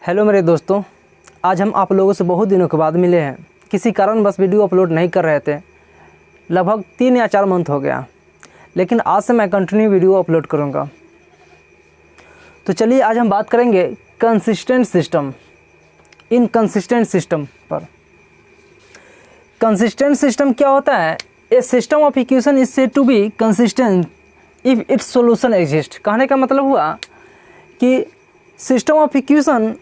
Hello मेरे दोस्तों, आज हम आप लोगों से बहुत दिनों के बाद मिले हैं। किसी कारण बस वीडियो अपलोड नहीं कर रहे थे, लगभग 3 या 4 मंथ हो गया, लेकिन आज से मैं कंटिन्यू वीडियो अपलोड करूंगा। तो चलिए आज हम बात करेंगे कंसिस्टेंट सिस्टम, इनकंसिस्टेंट सिस्टम पर। कंसिस्टेंट सिस्टम क्या होता है? A system of equation is said to be consistent if its solution exist. कहने का मतलब हुआ कि सिस्टम ऑफ इक्वेशन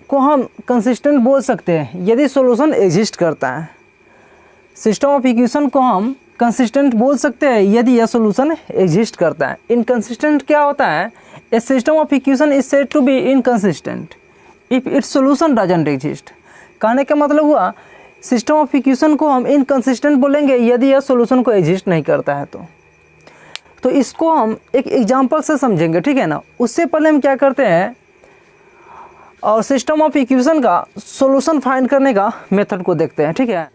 को हम कंसिस्टेंट बोल सकते हैं यदि सॉल्यूशन एग्जिस्ट करता है। सिस्टम ऑफ इक्वेशन को हम कंसिस्टेंट बोल सकते हैं यदि यह सॉल्यूशन एग्जिस्ट करता है। इनकंसिस्टेंट क्या होता है? A system of equation is said to be inconsistent if its solution doesn't exist. कहने का मतलब हुआ सिस्टम ऑफ इक्वेशन को हम इनकंसिस्टेंट बोलेंगे यदि यह सॉल्यूशन को एग्जिस्ट नहीं करता है। तो इसको हम एक एग्जांपल से समझेंगे, ठीक है ना। उससे पहले हम क्या करते हैं और सिस्टम ऑफ इक्वेशन का सॉल्यूशन फाइंड करने का मेथड को देखते हैं, ठीक है।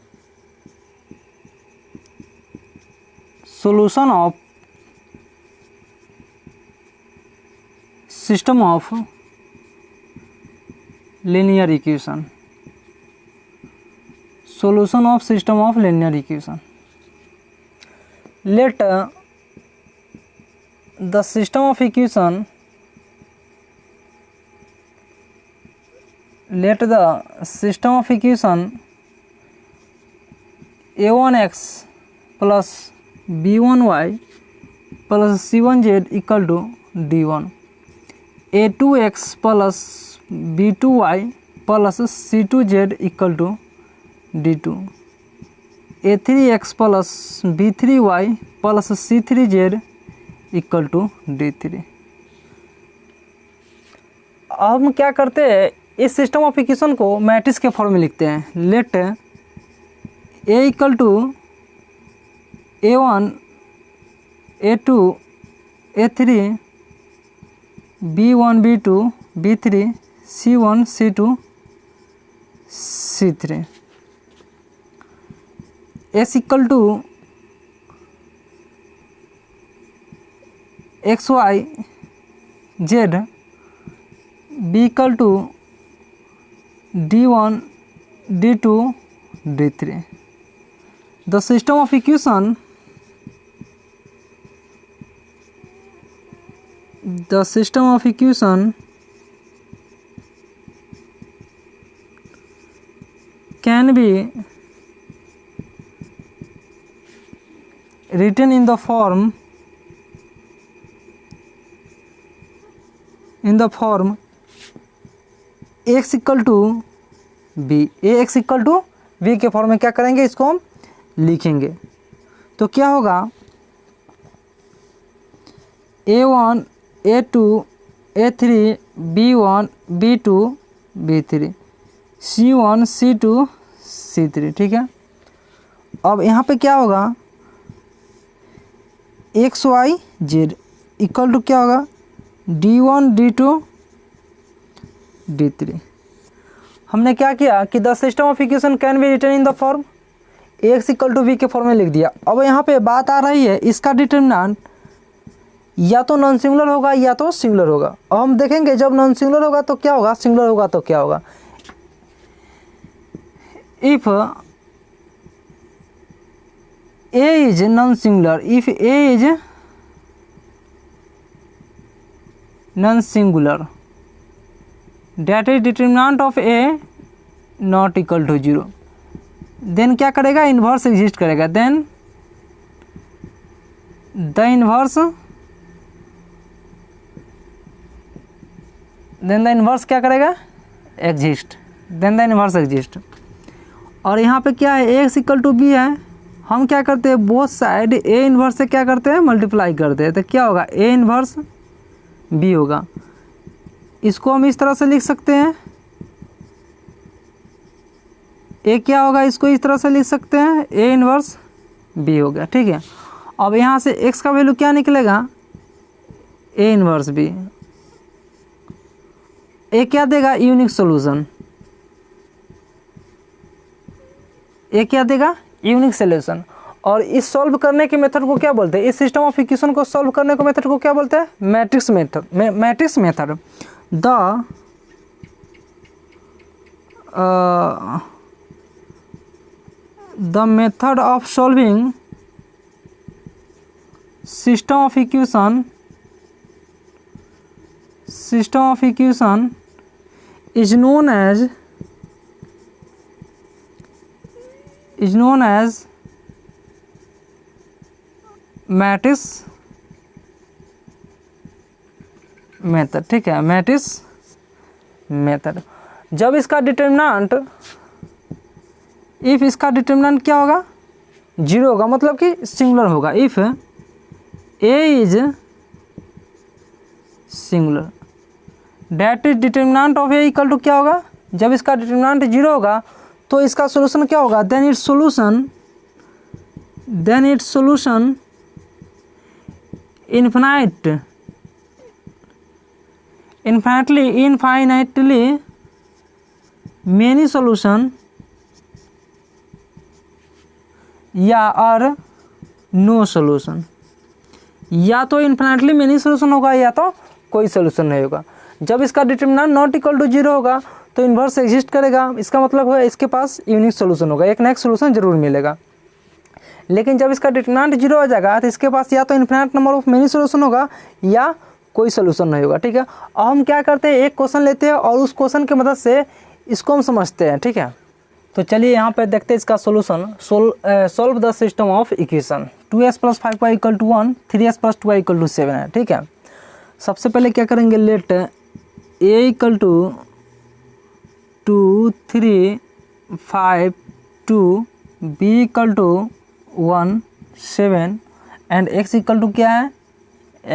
Solution of system of linear equation, solution of system of linear equation. Let the system of equation a1x plus b1y plus c1z equal to d1, a2x plus b2y plus c2z equal to d2, a3x plus b3y plus c3z equal to d3। अब हम क्या करते हैं, इस system of equation को matrix के form में लिखते हैं। Let a equal to a1 a2 a3 b1 b2 b3 c1 c2 c3 S equal to x y z, b equal to d1 d2 d3। The system of equation can be written in the form x equal to b. ax equal to b के form में क्या करेंगे, इसको हम लिखेंगे। तो क्या होगा, a1 a2 a3 b1 b2 b3 c1 c2 c3, ठीक है। अब यहाँ पे क्या होगा, x y z equal to क्या होगा, d1 d2 d3। हमने क्या किया कि the system of equation can be written in the form x equal to b के फॉर्म में लिख दिया। अब यहाँ पे बात आ रही है, इसका डिटर्मिनेंट या तो नॉन सिंगुलर होगा या तो सिंगुलर होगा। अब हम देखेंगे जब नॉन सिंगुलर होगा तो क्या होगा, सिंगुलर होगा तो क्या होगा। If A is non-singular, if A is non-singular, that is determinant of A not equal to 0, then क्या करेगा, इन्वर्स एग्जिस्ट करेगा। then the inverse क्या करेगा, exist, then the inverse exist. और यहाँ पे क्या है, x इक्वल टू बी है, हम क्या करते हैं, बोथ साइड ए इन्वर्स से क्या करते हैं, मल्टीप्लाई करते हैं। तो क्या होगा, ए इन्वर्स बी होगा। इसको हम इस तरह से लिख सकते हैं, ए क्या होगा, इसको इस तरह से लिख सकते हैं, ए इन्वर्स बी हो गया, ठीक है। अब यहाँ से एक्स का वैल्यू क्या निकलेगा, ए इन्वर्स बी। ए क्या देगा, यूनिक सॉल्यूशन। ए क्या देगा, यूनिक सॉल्यूशन। और इस सॉल्व करने के मेथड को क्या बोलते हैं, इस सिस्टम ऑफ इक्वेशन को सॉल्व करने के मेथड को क्या बोलते हैं, matrix method. Matrix method the the method of solving system of equation is known as matrix method. ठीक है, मैटिस मेथड। जब इसका डिटर्मिनेंट, इफ इसका डिटर्मिनेंट क्या होगा, 0 होगा, मतलब कि सिंगुलर होगा। If A is singular that is determinant of A equal to क्या होगा, जब इसका डिटर्मिनेंट 0 होगा तो इसका सोल्यूशन क्या होगा, then it's solution infinitely many solution या और नो सॉल्यूशन, या तो इन्फिनिटली मेनी सॉल्यूशन होगा या तो कोई सॉल्यूशन नहीं होगा। जब इसका डिटर्मिनेंट नॉट इक्वल टू 0 होगा तो इन्वर्स एग्जिस्ट करेगा, इसका मतलब है इसके पास यूनिक सॉल्यूशन होगा, एक नेक्स्ट सॉल्यूशन जरूर मिलेगा। लेकिन जब इसका डिटर्मिनेंट 0 हो जाएगा तो इसके पास या तो infinite number of many solution होगा या कोई सॉल्यूशन नहीं होगा। ठीक है, अब हम क्या करते हैं, एक क्वेश्चन लेते हैं और उस क्वेश्चन की मदद से इसको हम समझते हैं। ठीक है, तो चलिए यहाँ पे देखते हैं इसका solution. Solve the system of equation 2x + 5y = 1, 3x + 2y = 7 है। ठीक है, सबसे पहले क्या करेंगे, late a = 2, 3, 5, 2, b = 1, 7 and x = क्या है,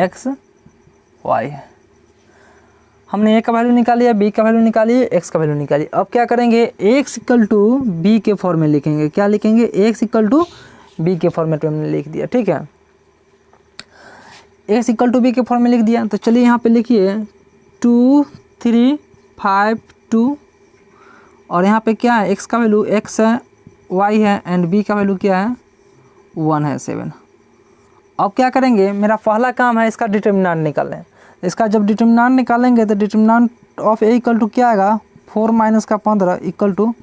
x y। हमने a का वैल्यू निकाली है, b का वैल्यू निकाली है, x का वैल्यू निकाली। अब क्या करेंगे, x = b के फॉर्म में लिखेंगे। क्या लिखेंगे, x = b के फॉर्मेट में हमने लिख दिया। ठीक है, x = b के फॉर्म में लिख दिया। तो चलिए यहाँ पे लिखिए 2, 3, 5, 2 और यहाँ पे क्या है, x का वैल्यू x है, y है एंड b का वैल्यू क्या है, 1 है, 7। अब क्या करेंगे, मेरा पहला काम है इसका डिटर्मिनेंट निकालना। इसका जब डिटर्मिनेंट निकालेंगे तो डिटर्मिनेंट ऑफ a = क्या आएगा, 4 - का 15 =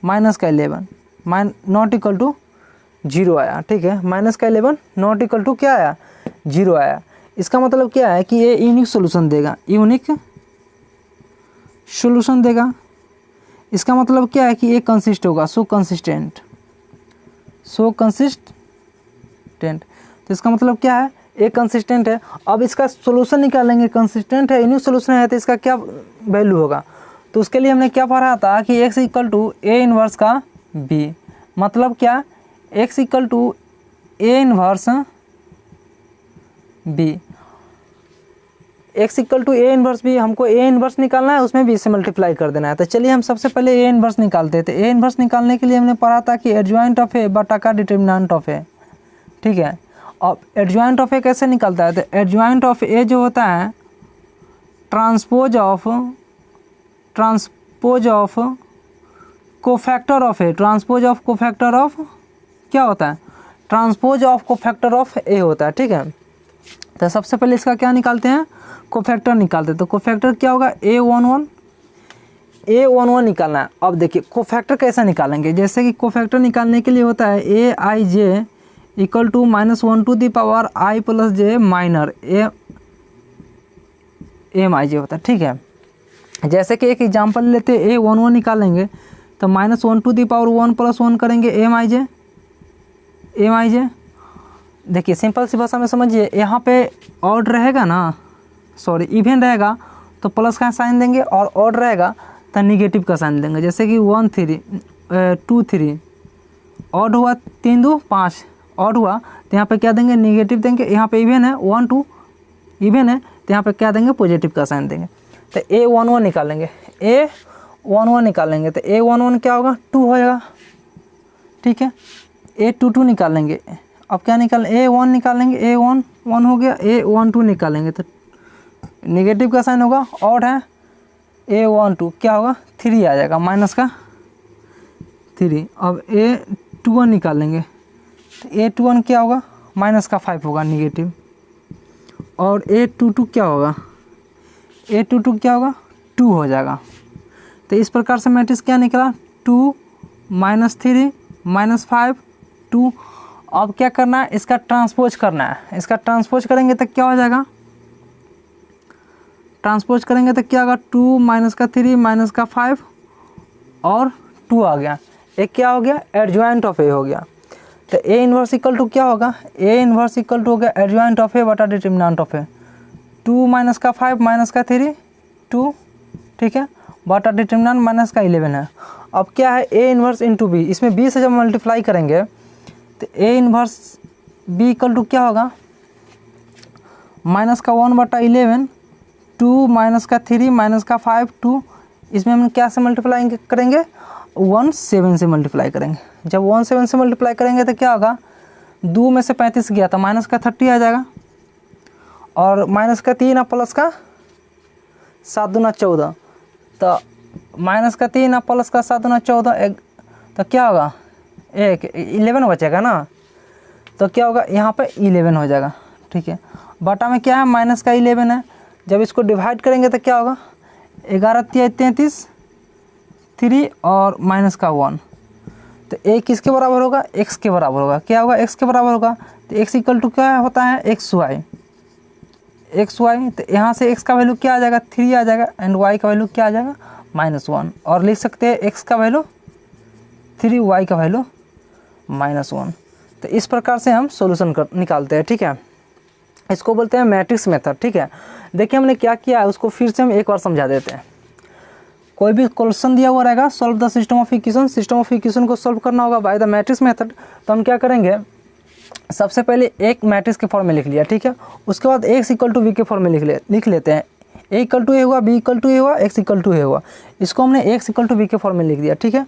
-11 नॉट इक्वल टू 0 आया। ठीक है, -11 नॉट इक्वल टू क्या आया, 0 आया। इसका मतलब क्या है कि ये यूनिक सॉल्यूशन देगा, यूनिक सॉल्यूशन देगा। इसका मतलब क्या है कि ये कंसिस्ट होगा, सो कंसिस्टेंट। तो इसका मतलब क्या है, ये कंसिस्टेंट है। अब इसका सॉल्यूशन निकालेंगे, कंसिस्टेंट है, यूनिक सॉल्यूशन है, तो इसका क्या वैल्यू होगा। तो उसके लिए हमने क्या पढ़ा था कि x = a इन्वर्स का b, मतलब क्या, x = a inverse b, x = a inverse b, हमको a इन्वर्स निकालना है, उसमें b से मल्टीप्लाई कर देना है। तो चलिए हम सबसे पहले a इन्वर्स निकालते थे। a इन्वर्स निकालने के लिए हमने पढ़ा था कि एडजॉइंट ऑफ a बटा का डिटर्मिनेंट ऑफ a। ठीक है, अब एडजॉइंट ऑफ a कैसे निकलता है, तो एडजॉइंट ऑफ a जो होता है transpose of cofactor of a, transpose of cofactor of क्या होता है, transpose of cofactor of a होता है। ठीक है, तो सबसे पहले इसका क्या निकालते हैं, कोफैक्टर निकालते हैं। तो कोफैक्टर क्या होगा, a11 निकालना है। अब देखिए कोफैक्टर कैसे निकालेंगे, जैसे कि कोफैक्टर निकालने के लिए होता है aij = -1 to the power i + j minor mij होता है। ठीक है, जैसे कि एक एग्जांपल लेते हैं, a11 निकालेंगे तो -1 to the power 1 + 1 करेंगे mij। देखिए सिंपल सी भाषा में समझिए, यहाँ पे ऑड रहेगा ना, सॉरी इवन रहेगा तो प्लस का साइन देंगे और ऑड रहेगा तो निगेटिव का साइन देंगे। जैसे कि 1 3 2 3 ऑड हुआ, 3 2 5 ऑड हुआ, तो यहाँ पे क्या देंगे, निगेटिव देंगे। यहाँ पे इवन है, 1 2 इवन है, तो यहाँ पे क्या देंगे, पॉजिटिव का साइन देंगे। तो a11 निकालेंगे, a11 निकालेंगे तो a11 क्या होगा, 2 हो जाएगा। ठीक है, a22 निकालेंगे, अब क्या निकालें, a1 निकालेंगे, a1 1 हो गया, a12 निकालेंगे तो नेगेटिव का साइन होगा, ऑड है, a12 क्या होगा, 3 आ जाएगा, माइनस का 3। अब a21 निकालेंगे तो a21 क्या होगा, -5 होगा, निगेटिव। और a22 क्या होगा, a22 क्या होगा, 2 हो जाएगा। तो इस प्रकार से मैट्रिक्स क्या निकला 2 -3 -5 2। अब क्या करना है, इसका ट्रांसपोज करना है। इसका ट्रांसपोज करेंगे तो क्या हो जाएगा, ट्रांसपोज करेंगे तो क्या होगा 2 -3 -5 और 2 आ गया। एक क्या हो गया, एडजॉइंट ऑफ ए हो गया। तो ए इन्वर्स इक्वल टू क्या होगा, ए इन्वर्स इक्वल टू हो गया एडजॉइंट ऑफ ए बटा डिटर्मिनेंट ऑफ ए। 2 - 5 - 3 2, ठीक है, बटा डिटर्मिनेंट -11 है। अब क्या है, ए इन्वर्स इंटू बी, इसमें बी से जब मल्टीप्लाई करेंगे तो ए इन्वर्स बी इक्वल टू क्या होगा -1 बटा 11 2 -3 -5 2। इसमें हम क्या से मल्टीप्लाई करेंगे, 1 7 से मल्टीप्लाई करेंगे। जब 1 7 से मल्टीप्लाई करेंगे तो क्या होगा, 2 में से 35 गया तो -30 आ जाएगा, और -3 और प्लस का 7 दूना 14, तो -3 और प्लस का 7 दूना 14 तो क्या होगा, 11 बचेगा ना। तो क्या होगा, यहाँ पे 11 हो जाएगा, ठीक है। बटा में क्या है, -11 है। जब इसको डिवाइड करेंगे तो क्या होगा, 11 × 33 3 और -1, तो ए किसके बराबर होगा, x के बराबर होगा। क्या होगा, x के बराबर होगा। तो x इक्वल टू क्या होता है, xy। तो यहाँ से x का वैल्यू क्या आ जाएगा, 3 आ जाएगा, एंड y का वैल्यू क्या आ जाएगा, -1। और लिख सकते हैं x का वैल्यू 3, y का वैल्यू -1। तो इस प्रकार से हम सॉल्यूशन निकालते हैं, ठीक है। इसको बोलते हैं मैट्रिक्स मेथड, ठीक है। देखिए हमने क्या किया है, उसको फिर से हम एक बार समझा देते हैं। कोई भी क्वेश्चन दिया हुआ रहेगा, solve the system of equation, system of equation को सॉल्व करना होगा बाय द मैट्रिक्स मेथड। तो हम क्या करेंगे, सबसे पहले एक मैट्रिक्स के फॉर्म में लिख लिया, ठीक है। उसके बाद x इक्वल टू वी के फॉर्म में लिख लेते हैं। a इक्वल टू ए हुआ, b इक्वल टू ए हुआ, x इक्वल टू ए हुआ। इसको हमने x इक्वल टू वी के फॉर्म में लिख दिया, ठीक है।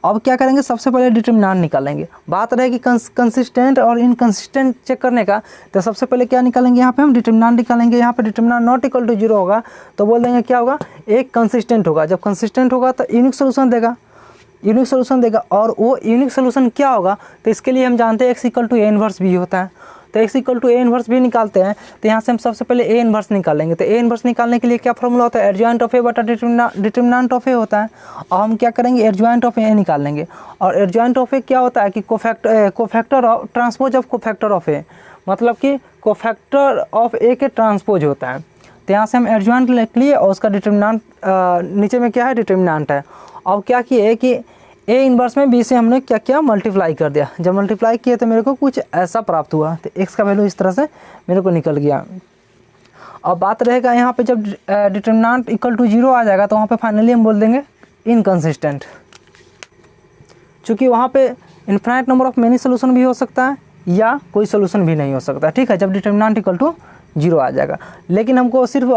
अब क्या करेंगे, सबसे पहले डिटर्मिनेंट निकालेंगे। बात रहेगी कंसिस्टेंट और इनकंसिस्टेंट चेक करने का, तो सबसे पहले क्या निकालेंगे, यहाँ पे हम डिटर्मिनेंट निकालेंगे। यहाँ पे डिटर्मिनेंट नॉट इक्वल टू 0 होगा तो बोल देंगे क्या होगा, एक कंसिस्टेंट होगा। जब कंसिस्टेंट होगा तो यूनिक सोल्यूशन देगा, और वो यूनिक सोल्यूशन क्या होगा, तो इसके लिए हम जानते हैं x equal to A inverse b होता है। तो x equal to A inverse b निकालते हैं, तो यहाँ से हम सबसे पहले ए इन्वर्स निकालेंगे। तो ए इन्वर्स निकालने के लिए क्या फॉर्मूला होता है, एडजॉइंट ऑफ ए बटा डिटर्मिनेंट ऑफ ए होता है। और हम क्या करेंगे, एडजॉइंट ऑफ ए निकाल लेंगे। और एडजॉइंट ऑफ ए क्या होता है कि cofactor of transpose of cofactor of A, मतलब कि कोफैक्टर ऑफ ए के ट्रांसपोज होता है। तो यहाँ से हम एडजॉइंट लिख लिए और उसका डिटर्मिनेंट नीचे में क्या है, डिटर्मिनेंट है। अब क्या किए कि ए इन्वर्स में बी से हमने क्या किया, मल्टीप्लाई कर दिया। जब मल्टीप्लाई किया तो मेरे को कुछ ऐसा प्राप्त हुआ, तो x का वैल्यू इस तरह से मेरे को निकल गया। अब बात रहेगा यहाँ पे जब डिटर्मिनेंट इक्वल टू 0 आ जाएगा तो वहाँ पे फाइनली हम बोल देंगे इनकंसिस्टेंट, चूँकि वहाँ पे infinite number of many solution भी हो सकता है या कोई सोल्यूशन भी नहीं हो सकता, ठीक है, जब डिटर्मिनेंट इक्वल टू 0 आ जाएगा। लेकिन हमको सिर्फ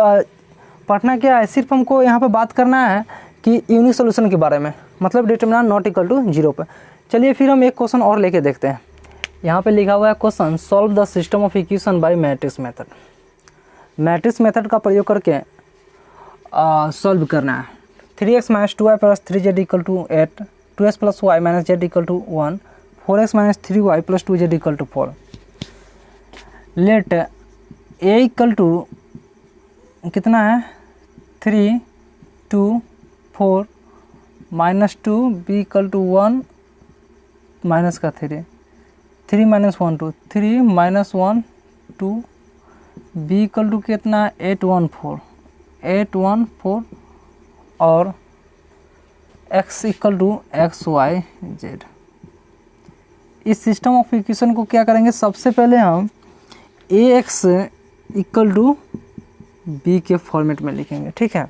पढ़ना क्या है, सिर्फ हमको यहाँ पर बात करना है कि यूनिक सोल्यूशन के बारे में, मतलब डिटर्मिनेंट नॉट इक्वल टू 0 पर। चलिए फिर हम एक क्वेश्चन और लेके देखते हैं। यहाँ पे लिखा हुआ है question, solve the system of equation by matrix method. Matrix method का प्रयोग करके सॉल्व करना है। 3x - 2y + 3z = 8, 2x + y - z = 1, 4x - 3y + 2z = 4। Let a equal to कितना है, 3 2 4 -2, b इक्वल टू 1 माइनस का 3 3 - 1 2 3 - 1 2, b इक्वल टू कितना है 8 1 4 और x equal to x y z। इस सिस्टम ऑफ इक्वेशन को क्या करेंगे, सबसे पहले हम ax इक्वल टू b के फॉर्मेट में लिखेंगे, ठीक है।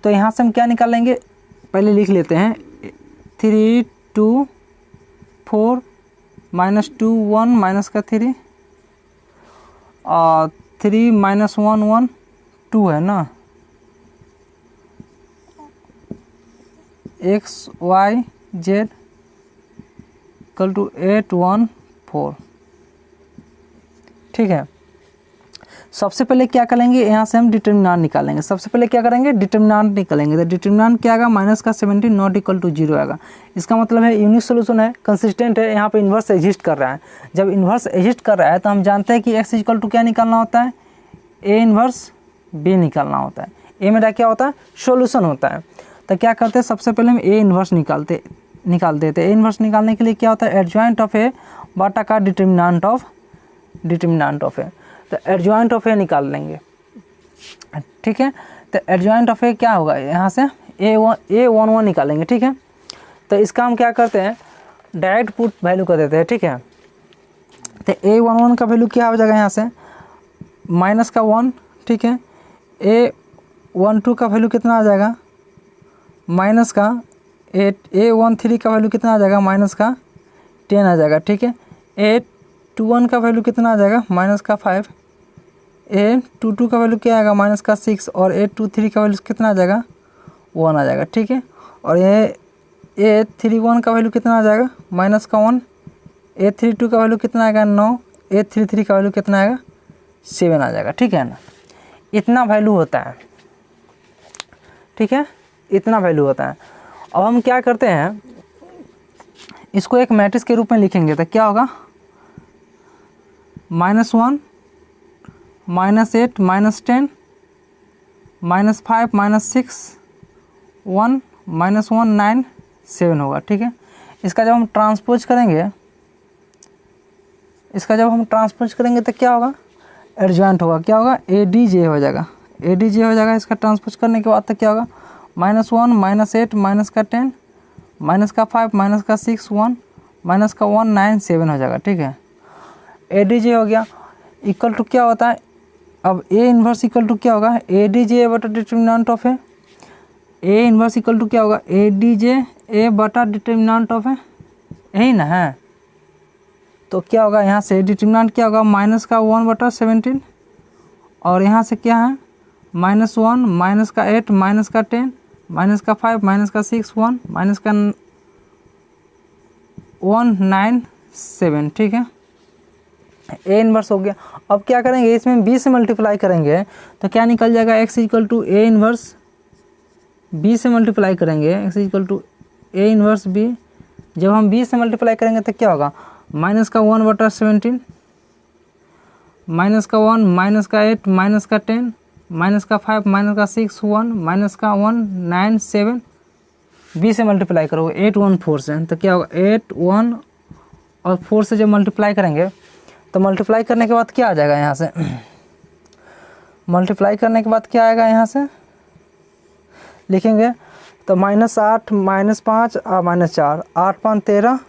तो यहाँ से हम क्या निकालेंगे, पहले लिख लेते हैं 3 2 4 -2 1 माइनस का 3 और 3 - 1 1 2 है ना, x y z equal to 8 1 4, ठीक है। सबसे पहले क्या करेंगे, यहाँ से हम डिटर्मिनेंट निकालेंगे। सबसे पहले क्या करेंगे, डिटर्मिनेंट निकालेंगे। तो डिटर्मिनेंट क्या आएगा, -17 नॉट इक्वल टू 0 आएगा। इसका मतलब है यूनिक सोल्यूशन है, कंसिस्टेंट है, यहाँ पे इन्वर्स एग्जिस्ट कर रहा है। जब इन्वर्स एग्जिस्ट कर रहा है तो हम जानते हैं कि x इक्वल टू क्या निकालना होता है, a इन्वर्स b निकालना होता है। ए मेरा क्या होता है, सॉल्यूशन होता है। तो क्या करते हैं, सबसे पहले हम ए इन्वर्स निकाल देते हैं। ए इन्वर्स निकालने के लिए क्या होता है, एडजॉइंट ऑफ ए बटा का डिटर्मिनेंट ऑफ ए। तो एडजॉइंट ऑफ ए निकाल लेंगे, ठीक है। तो एडजॉइंट ऑफ ए क्या होगा, यहाँ से A11 निकालेंगे, ठीक है। तो इसका हम क्या करते हैं, डायरेक्ट पुट वैल्यू कर देते हैं, ठीक है। तो A11 का वैल्यू क्या हो जाएगा, यहाँ से माइनस का 1, ठीक है। A12 का वैल्यू कितना आ जाएगा, माइनस का 8। A13 का वैल्यू कितना आ जाएगा, माइनस का 10 आ जाएगा, ठीक है। A21 का वैल्यू कितना आ जाएगा, माइनस का 5। A22 का वैल्यू क्या आएगा, माइनस का 6। और A23 का वैल्यू कितना आ जाएगा, 1 आ जाएगा, ठीक है। और ये A31 का वैल्यू कितना आ जाएगा, माइनस का 1। A32 का वैल्यू कितना आएगा, 9। A33 का वैल्यू कितना आएगा, 7 आ जाएगा, ठीक है ना। इतना वैल्यू होता है, ठीक है, इतना वैल्यू होता है। अब हम क्या करते हैं, इसको एक मैट्रिक्स के रूप में लिखेंगे। तो क्या होगा, -1 -8 -10 -5 -6 1 -1 9 7 होगा, ठीक है। इसका जब हम ट्रांसपोज करेंगे तो क्या होगा, एडजॉइंट होगा, क्या होगा, ADJ हो जाएगा, ADJ हो जाएगा। इसका ट्रांसपोज करने के बाद तो क्या होगा, -1 -8 माइनस का 10 माइनस का 5 माइनस का 6 1 माइनस का 1 9 7 हो जाएगा, ठीक है। ADJ हो गया, इक्वल टू क्या होता है, अब A इन्वर्स इक्वल टू क्या होगा, ADJ बटा determinant of A. A inverse equal to क्या होगा, ADJ A बटा डिटर्मिनेंट ऑफ ए, यही ना है। तो क्या होगा, यहाँ से डिटर्मिनेंट क्या होगा, माइनस का 1 बटा 17। और यहाँ से क्या है, -1 माइनस का 8 माइनस का 10 माइनस का 5 माइनस का 6 1 माइनस का 1 9 7, ठीक है। A इन्वर्स हो गया। अब क्या करेंगे, इसमें B से मल्टीप्लाई करेंगे तो क्या निकल जाएगा, x equal to A inverse B से मल्टीप्लाई करेंगे, x equal to A inverse B। जब हम B से मल्टीप्लाई करेंगे तो क्या होगा, माइनस का 1 बटा 17 माइनस का 1 माइनस का 8 माइनस का 10 माइनस का 5 माइनस का 6 1 माइनस का 1 9 7। B से मल्टीप्लाई करोगे 8 1 4 से, तो क्या होगा, 8 1 और 4 से जब मल्टीप्लाई करेंगे तो मल्टीप्लाई करने के बाद क्या आ जाएगा, यहाँ से मल्टीप्लाई करने के बाद क्या आएगा, यहाँ से लिखेंगे तो -8 -5 और -4 8 5 13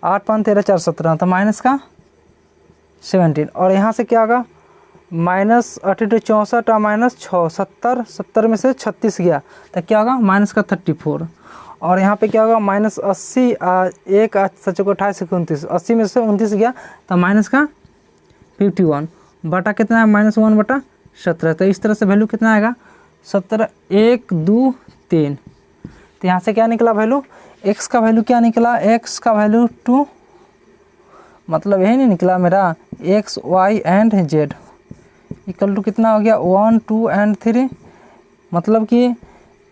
8 5 13 4 17, तो माइनस का 17। और यहाँ से क्या होगा, -32 64 और -6 70 70 में से 36 गया तो क्या होगा, माइनस का 34। और यहाँ पे क्या होगा, -80 1 सच को 28 29 80 में से 29 गया तो माइनस का 51 बटा कितना है, -1 बटा 17। तो इस तरह से वैल्यू कितना आएगा, 17 1 2 3। तो यहाँ से क्या निकला वैल्यू, x का वैल्यू क्या निकला, x का वैल्यू 2, मतलब यही नहीं निकला मेरा, x y and z equal to कितना हो गया, 1 2 एंड 3। मतलब कि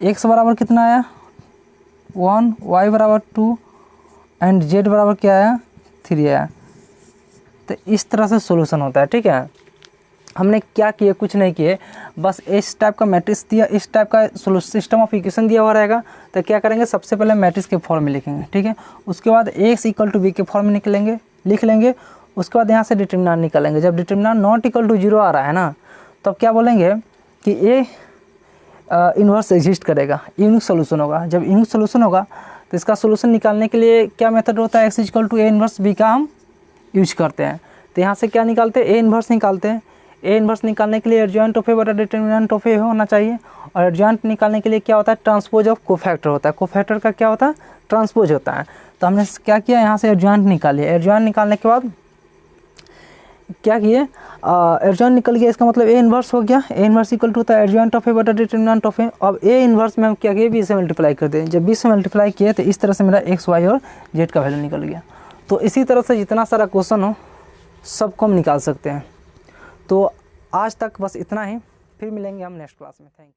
x बराबर कितना आया 1, y बराबर 2 एंड z बराबर क्या आया 3 आया। तो इस तरह से सॉल्यूशन होता है, ठीक है। हमने क्या किए, कुछ नहीं किए, बस इस टाइप का मैट्रिक्स दिया, इस टाइप का सिस्टम ऑफ इक्वेशन दिया हुआ रहेगा। तो क्या करेंगे, सबसे पहले मैट्रिक्स के फॉर्म में लिखेंगे, ठीक है। उसके बाद x इक्वल टू b के फॉर्म में लिख लेंगे। उसके बाद यहाँ से डिटर्मिनेंट निकालेंगे। जब डिटर्मिनेंट नॉट इक्वल टू 0 आ रहा है ना, तब क्या बोलेंगे कि A इन्वर्स एग्जिस्ट करेगा, यूनिक सोल्यूशन होगा। जब यूनिक सोल्यूशन होगा तो इसका सोल्यूशन निकालने के लिए क्या मेथड होता है, x equal to A inverse b का हम यूज करते हैं। तो यहाँ से क्या निकालते हैं, A इन्वर्स निकालते हैं। A इन्वर्स निकालने के लिए एडजॉइंट ऑफ A बटा डिटर्मिनेंट ऑफ A होना चाहिए। और एडजॉइंट निकालने के लिए क्या होता है, ट्रांसपोज ऑफ कोफैक्टर होता है। कोफैक्टर का क्या होता है, ट्रांसपोज होता है। तो हमने क्या किया, यहाँ से एडजॉइंट निकालिए। एडजॉइंट निकालने के बाद क्या किए, एडजॉइंट निकल गया, इसका मतलब A इन्वर्स हो गया। A इन्वर्स इक्वल टू होता है एडजॉइंट ऑफ A बटा डिटर्मिनेंट ऑफ A। अब A इन्वर्स में हम क्या किए, B से मल्टीप्लाई कर दें। जब B से मल्टीप्लाई किए तो इस तरह से मेरा x y और z का वैल्यू निकल गया। तो इसी तरह से जितना सारा क्वेश्चन हो सबको हम निकाल सकते हैं। तो आज तक बस इतना ही, फिर मिलेंगे हम नेक्स्ट क्लास में। Thank you.